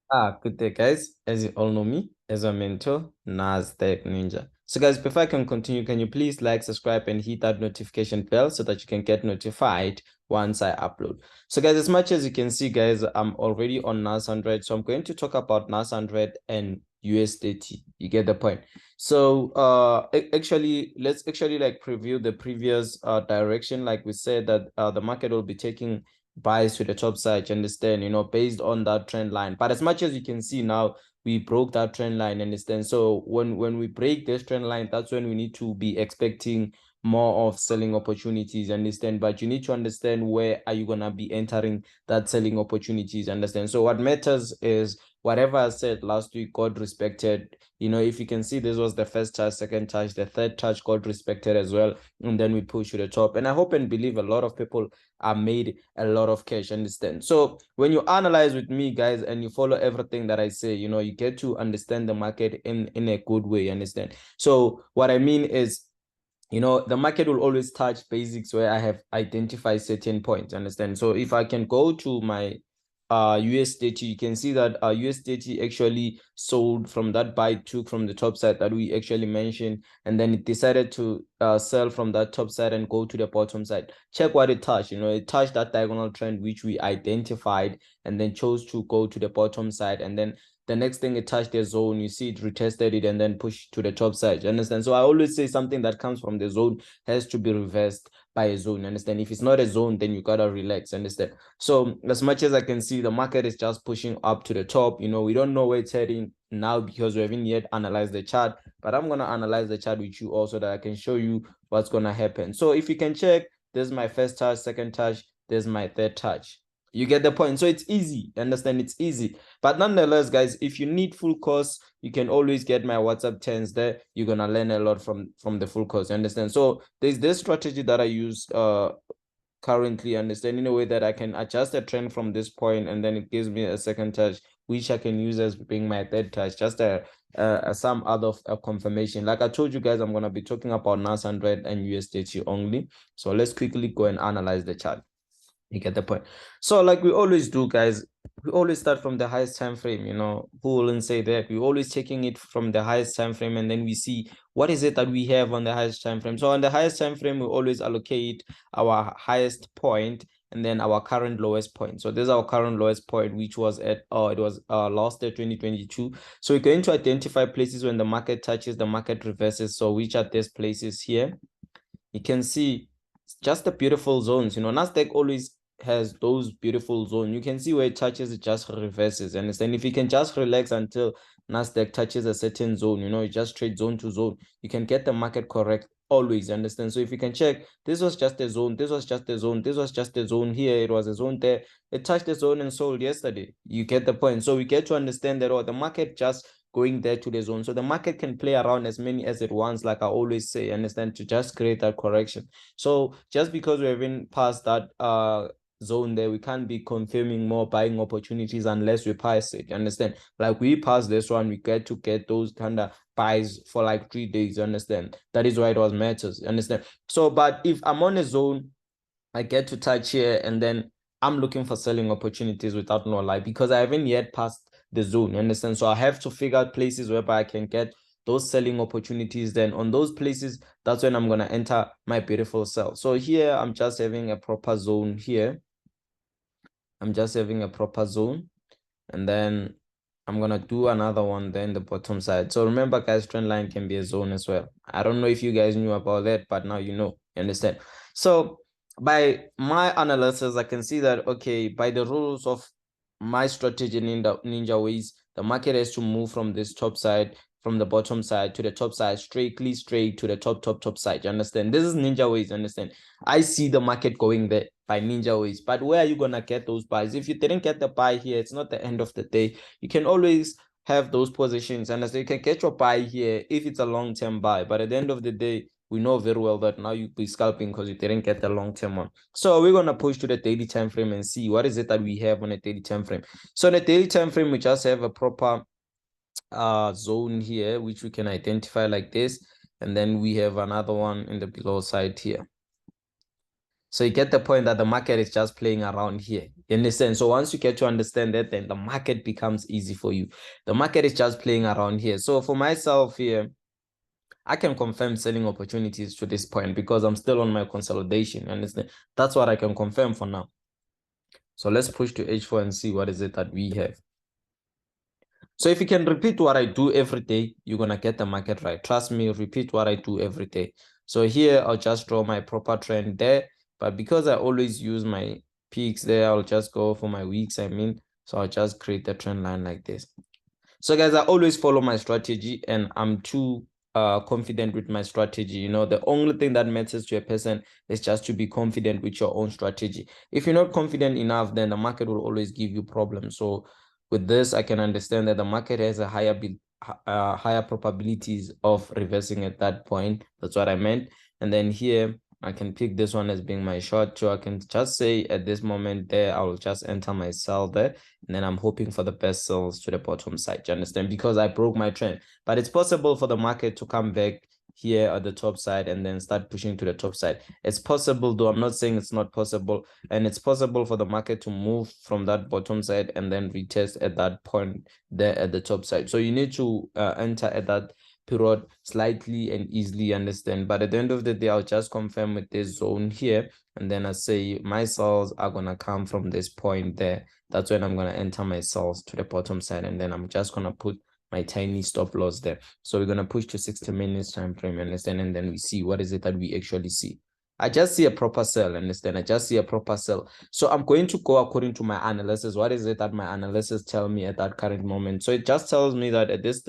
Good day, guys. As you all know me, as a mentor, Nasdaq Ninja. So, guys, before I can continue, can you please like, subscribe, and hit that notification bell so that you can get notified once I upload. So, guys, as much as you can see, guys, I'm already on NAS100. So, I'm going to talk about NAS100 and USDT. You get the point. So, actually, let's actually like preview the previous direction. Like we said that the market will be taking buys to the top side, you understand, based on that trend line. But as much as you can see now, we broke that trend line, understand. So when we break this trend line, that's when we need to be expecting more of selling opportunities, understand. But you need to understand where are you gonna be entering that selling opportunities, understand. So what matters is whatever I said last week got respected. If you can see, this was the first touch, second touch, the third touch got respected as well, and then we push to the top. And I hope and believe a lot of people are made a lot of cash, understand. So when you analyze with me, guys, and you follow everything that I say, you get to understand the market in a good way, understand. So what I mean is, the market will always touch basics where I have identified certain points, understand. So if I can go to my USDT, you can see that USDT actually sold from that buy took from the top side that we actually mentioned, and then it decided to sell from that top side and go to the bottom side. Check what it touched. It touched that diagonal trend which we identified, and then chose to go to the bottom side, and then the next thing it touched the zone, you see it retested it and then pushed to the top side. You understand? So I always say something that comes from the zone has to be reversed by a zone. You understand? If it's not a zone, then you gotta relax. Understand? So as much as I can see, the market is just pushing up to the top. We don't know where it's heading now because we haven't yet analyzed the chart. But I'm gonna analyze the chart with you also that I can show you what's gonna happen. So if you can check, this is my first touch, second touch, this is my third touch. You get the point. So it's easy. Understand? It's easy. But nonetheless, guys, if you need full course, you can always get my WhatsApp 10s there. You're gonna learn a lot from the full course. You understand? So there's this strategy that I use currently, understand, in a way that I can adjust the trend from this point, and then it gives me a second touch, which I can use as being my third touch, just some other confirmation. Like I told you guys, I'm gonna be talking about NAS100 and USDT only. So let's quickly go and analyze the chart. You get the point. So like we always do, guys, we always start from the highest time frame. Who wouldn't say that? We're always taking it from the highest time frame, and then we see what is it that we have on the highest time frame. So on the highest time frame, we always allocate our highest point and then our current lowest point. So this is our current lowest point, which was at it was last year 2022. So we're going to identify places when the market touches, the market reverses. So which are these places here? You can see just the beautiful zones. Nasdaq always has those beautiful zones. You can see where it touches, it just reverses. And if you can just relax until Nasdaq touches a certain zone, you just trade zone to zone, you can get the market correct always, understand. So if you can check, this was just a zone, this was just a zone, this was just a zone here, it was a zone there, it touched the zone and sold yesterday. You get the point. So we get to understand that the market just going there to the zone. So the market can play around as many as it wants, like I always say, understand, to just create that correction. So just because we haven't passed that zone there, we can't be confirming more buying opportunities unless we pass it. Understand? Like we pass this one, we get to get those kind of buys for like 3 days. Understand? That is why it was matters. Understand? So, but if I'm on a zone, I get to touch here, and then I'm looking for selling opportunities without no lie, because I haven't yet passed the zone. You understand? So I have to figure out places whereby I can get those selling opportunities. Then on those places, that's when I'm gonna enter my beautiful sell. So here I'm just having a proper zone here. I'm just having a proper zone, and then I'm gonna do another one then the bottom side. So remember, guys, trend line can be a zone as well. I don't know if you guys knew about that, but now you understand. So by my analysis, I can see that, okay, by the rules of my strategy ninja ways, the market has to move from this top side, from the bottom side to the top side, straightly straight to the top side. You understand? This is ninja ways. You understand? I see the market going there by ninja ways. But where are you gonna get those buys? If you didn't get the buy here, it's not the end of the day. You can always have those positions, and so you can get your buy here if it's a long-term buy. But at the end of the day, we know very well that now you'll be scalping because you didn't get the long-term one. So we're gonna push to the daily time frame and see what is it that we have on a daily time frame. So on a daily time frame, we just have a proper zone here, which we can identify like this, and then we have another one in the below side here. So you get the point that the market is just playing around here. You understand? So once you get to understand that, then the market becomes easy for you. The market is just playing around here. So for myself here, I can confirm selling opportunities to this point because I'm still on my consolidation. You understand? That's what I can confirm for now. So let's push to H4 and see what is it that we have. So if you can repeat what I do every day, you're going to get the market right. Trust me, repeat what I do every day. So here, I'll just draw my proper trend there. But because I always use my peaks there, I'll just go for my weeks, I mean. So I'll just create the trend line like this. So guys, I always follow my strategy and I'm too confident with my strategy. You know, the only thing that matters to a person is just to be confident with your own strategy. If you're not confident enough, then the market will always give you problems. So with this, I can understand that the market has a higher probabilities of reversing at that point. That's what I meant. And then here, I can pick this one as being my short. So I can just say at this moment there, I will just enter my sell there. And then I'm hoping for the best sells to the bottom side. Do you understand? Because I broke my trend. But it's possible for the market to come back here at the top side and then start pushing to the top side. It's possible, though I'm not saying it's not possible. And it's possible for the market to move from that bottom side and then retest at that point there at the top side. So you need to enter at that period slightly and easily, understand. But at the end of the day, I'll just confirm with this zone here. And then I say my sells are going to come from this point there. That's when I'm going to enter my sells to the bottom side. And then I'm just going to put my tiny stop loss there. So we're going to push to 60 minutes time frame, understand? And then we see what is it that we actually see. I just see a proper sell, understand? I just see a proper sell. So I'm going to go according to my analysis. What is it that my analysis tell me at that current moment? So it just tells me that at this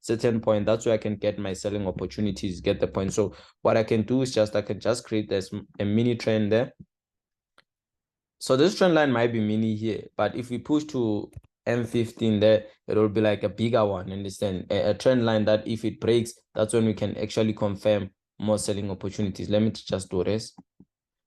certain point, that's where I can get my selling opportunities, get the point. So what I can do is I can just create this a mini trend there. So this trend line might be mini here, but if we push to M15 there, it will be like a bigger one, understand? A trend line that if it breaks, that's when we can actually confirm more selling opportunities. Let me just do this.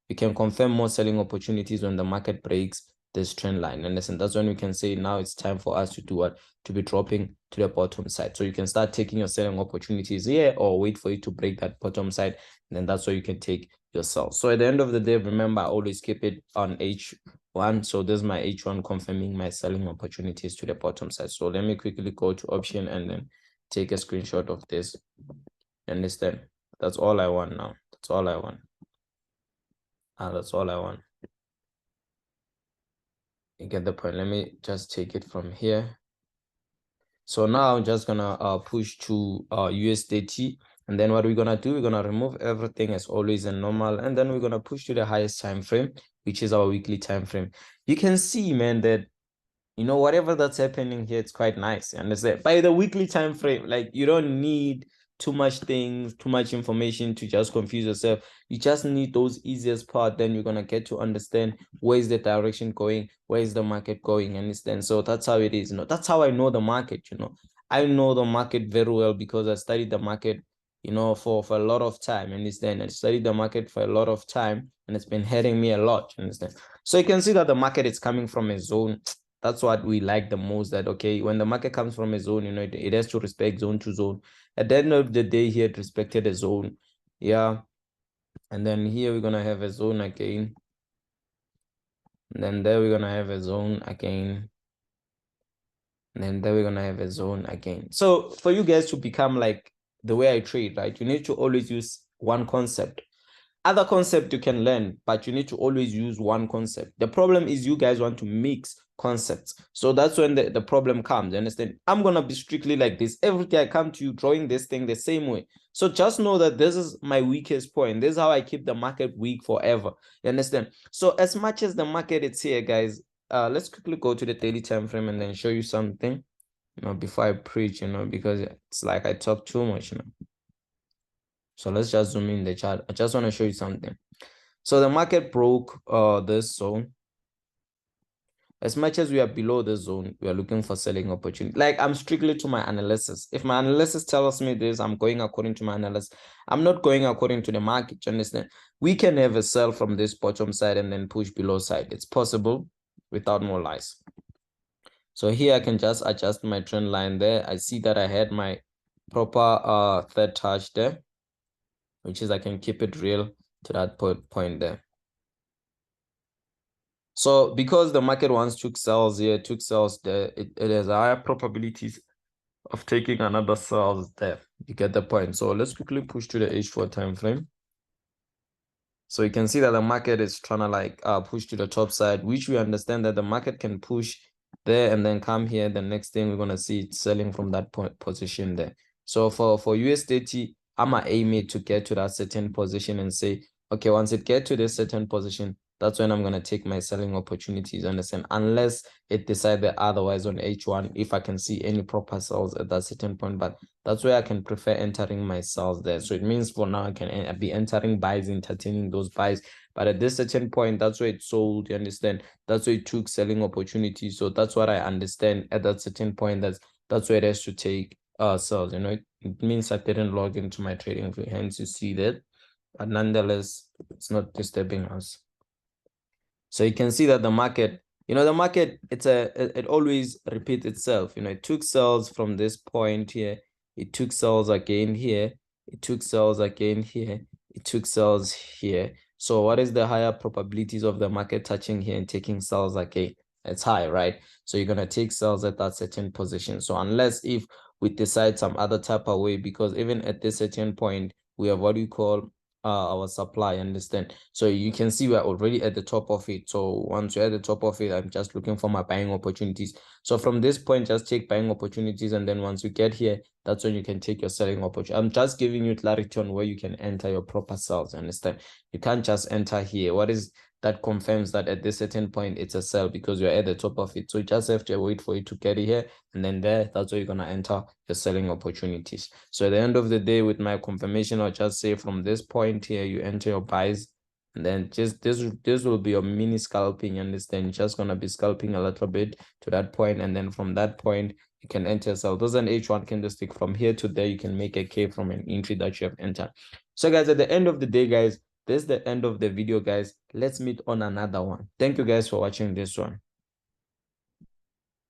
We can confirm more selling opportunities when the market breaks this trend line. And listen, that's when we can say now it's time for us to do what? To be dropping to the bottom side. So you can start taking your selling opportunities here or wait for it to break that bottom side. And then that's where you can take your sell. So at the end of the day, remember, I always keep it on H1. So this is my H1 confirming my selling opportunities to the bottom side. So let me quickly go to option and then take a screenshot of this. Understand? That's all I want now. That's all I want. That's all I want. You get the point. Let me just take it from here. So now I'm just gonna push to USDT, and then what we're gonna do, we're gonna remove everything as always and normal, and then we're gonna push to the highest time frame, which is our weekly time frame. You can see, man, that you know whatever that's happening here, it's quite nice. And it's by the weekly time frame, like you don't need too much things, too much information to just confuse yourself. You just need those easiest part. Then you're gonna get to understand where is the direction going, where is the market going, understand? So that's how it is. You know, that's how I know the market. You know, I know the market very well because I studied the market, you know, for a lot of time. Understand? I studied the market for a lot of time, and it's been hurting me a lot. Understand? So you can see that the market is coming from a zone. That's what we like the most, that okay, when the market comes from a zone, you know, it has to respect zone to zone. At the end of the day here, it respected a zone. Yeah. And then here we're gonna have a zone again. And then there we're gonna have a zone again. And then there we're gonna have a zone again. So for you guys to become like the way I trade, right, you need to always use one concept. Other concept you can learn, but you need to always use one concept. The problem is you guys want to mix concepts. So that's when the problem comes. You understand? I'm going to be strictly like this. Every day I come to you drawing this thing the same way. So just know that this is my weakest point. This is how I keep the market weak forever. You understand? So as much as the market is here, guys, let's quickly go to the daily time frame and then show you something, you know, before I preach, you know, because it's like I talk too much, you know. So let's just zoom in the chart. I just want to show you something. So the market broke this zone. As much as we are below the zone, we are looking for selling opportunity. Like I'm strictly to my analysis. If my analysis tells me this, I'm going according to my analysis. I'm not going according to the market. You understand? We can have a sell from this bottom side and then push below side. It's possible without more lies. So here I can just adjust my trend line there. I see that I had my proper third touch there, which is I can keep it real to that point there. So because the market once took sells here, took sells there, it has higher probabilities of taking another sells there. You get the point. So let's quickly push to the H4 time frame. So you can see that the market is trying to like push to the top side, which we understand that the market can push there and then come here. The next thing we're gonna see it selling from that point position there. So for USDT, I'm aim it to get to that certain position and say, okay, once it get to this certain position, that's when I'm gonna take my selling opportunities. Understand? Unless it decided otherwise on H1, if I can see any proper sells at that certain point, but that's where I can prefer entering my sells there. So it means for now I can be entering buys, entertaining those buys. But at this certain point, that's where it sold. You understand? That's where it took selling opportunities. So that's what I understand at that certain point. That's where it has to take sells. You know, it means I didn't log into my trading view. Hence, you see that. But nonetheless, it's not disturbing us. So you can see that the market, the market, it always repeats itself. It took sells from this point here. It took sells again here. It took sells again here. It took sells here. So what is the higher probabilities of the market touching here and taking sells again? It's high, right? So you're going to take sells at that certain position. So unless if we decide some other type of way, because even at this certain point, we have what we call our supply, understand? So you can see we're already at the top of it. So once you're at the top of it, I'm just looking for my buying opportunities. So from this point, just take buying opportunities, and then once you get here, that's when you can take your selling opportunity. I'm just giving you clarity on where you can enter your proper sales, understand? You can't just enter here. What is that confirms that at this certain point it's a sell because you're at the top of it. So you just have to wait for it to get here, and then there, that's where you're gonna enter your selling opportunities. So at the end of the day, with my confirmation, I'll just say from this point here, you enter your buys, and then just this will be your mini scalping. Understand? You're just gonna be scalping a little bit to that point, and then from that point you can enter sell. Those are an H1 candlestick. From here to there, you can make a K from an entry that you have entered. So guys, at the end of the day, guys, this is the end of the video, guys. Let's meet on another one. Thank you guys for watching this one.